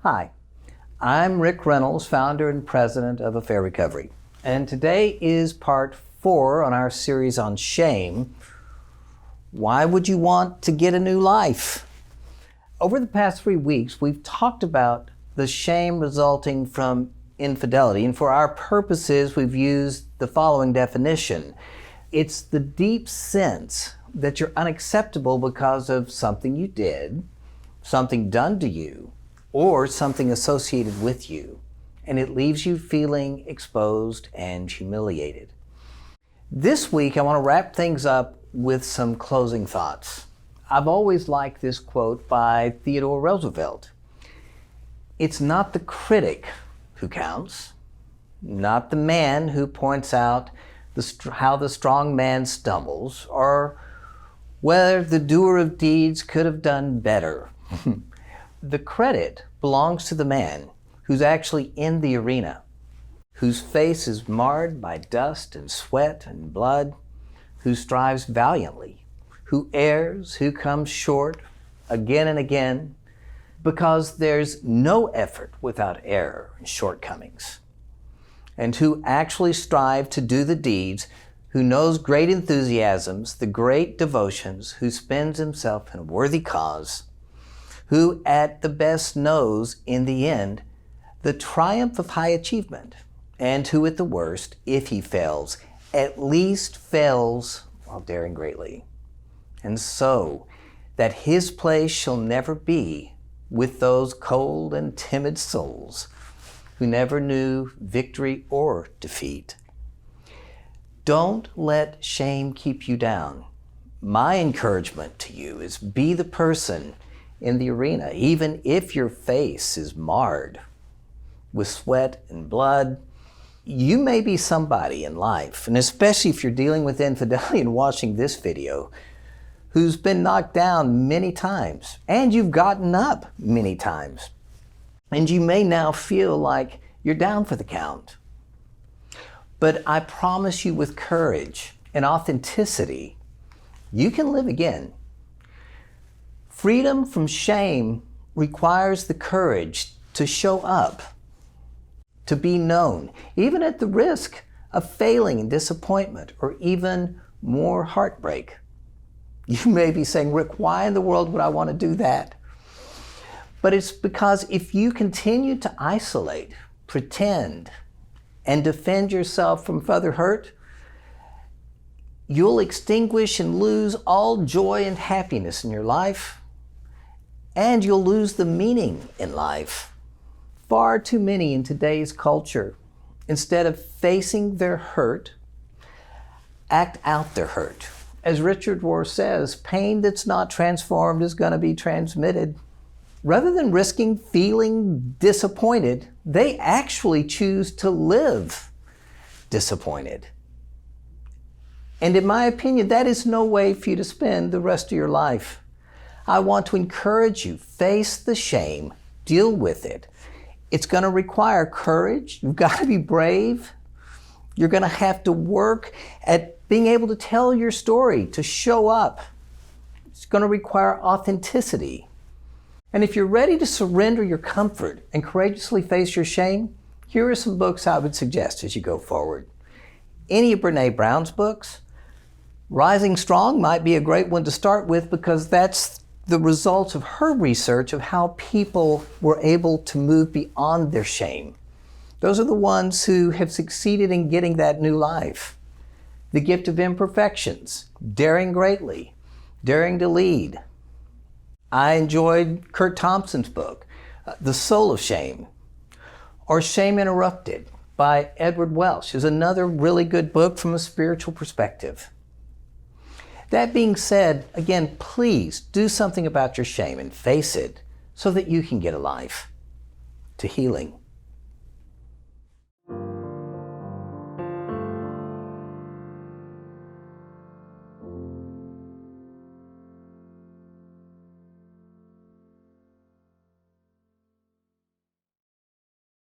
Hi, I'm Rick Reynolds, founder and president of Affair Recovery. And today is part 4 on our series on shame. Why would you want to get a new life? Over the past 3 weeks, we've talked about the shame resulting from infidelity. And for our purposes, we've used the following definition. It's the deep sense that you're unacceptable because of something you did, something done to you, or something associated with you, and it leaves you feeling exposed and humiliated. This week, I want to wrap things up with some closing thoughts. I've always liked this quote by Theodore Roosevelt. It's not the critic who counts, not the man who points out how the strong man stumbles, or whether the doer of deeds could have done better. The credit belongs to the man who's actually in the arena, whose face is marred by dust and sweat and blood, who strives valiantly, who errs, who comes short again and again, because there's no effort without error and shortcomings, and who actually strive to do the deeds, who knows great enthusiasms, the great devotions, who spends himself in a worthy cause, who at the best knows, in the end, the triumph of high achievement, and who at the worst, if he fails, at least fails while daring greatly. And so, that his place shall never be with those cold and timid souls who never knew victory or defeat. Don't let shame keep you down. My encouragement to you is be the person in the arena, even if your face is marred with sweat and blood. You may be somebody in life, and especially if you're dealing with infidelity and watching this video, who's been knocked down many times, and you've gotten up many times. And you may now feel like you're down for the count. But I promise you, with courage and authenticity, you can live again. Freedom from shame requires the courage to show up, to be known, even at the risk of failing and disappointment, or even more heartbreak. You may be saying, Rick, why in the world would I want to do that? But it's because if you continue to isolate, pretend, and defend yourself from further hurt, you'll extinguish and lose all joy and happiness in your life, and you'll lose the meaning in life. Far too many in today's culture, instead of facing their hurt, act out their hurt. As Richard Rohr says, pain that's not transformed is going to be transmitted. Rather than risking feeling disappointed, they actually choose to live disappointed. And in my opinion, that is no way for you to spend the rest of your life. I want to encourage you, face the shame, deal with it. It's going to require courage. You've got to be brave. You're going to have to work at being able to tell your story, to show up. It's going to require authenticity. And if you're ready to surrender your comfort and courageously face your shame, here are some books I would suggest as you go forward. Any of Brené Brown's books. Rising Strong might be a great one to start with, because that's the results of her research of how people were able to move beyond their shame. Those are the ones who have succeeded in getting that new life. The Gift of Imperfections, Daring Greatly, Daring to Lead. I enjoyed Kurt Thompson's book, The Soul of Shame, or Shame Interrupted by Edward Welch is another really good book from a spiritual perspective. That being said, again, please do something about your shame and face it so that you can get a life to healing.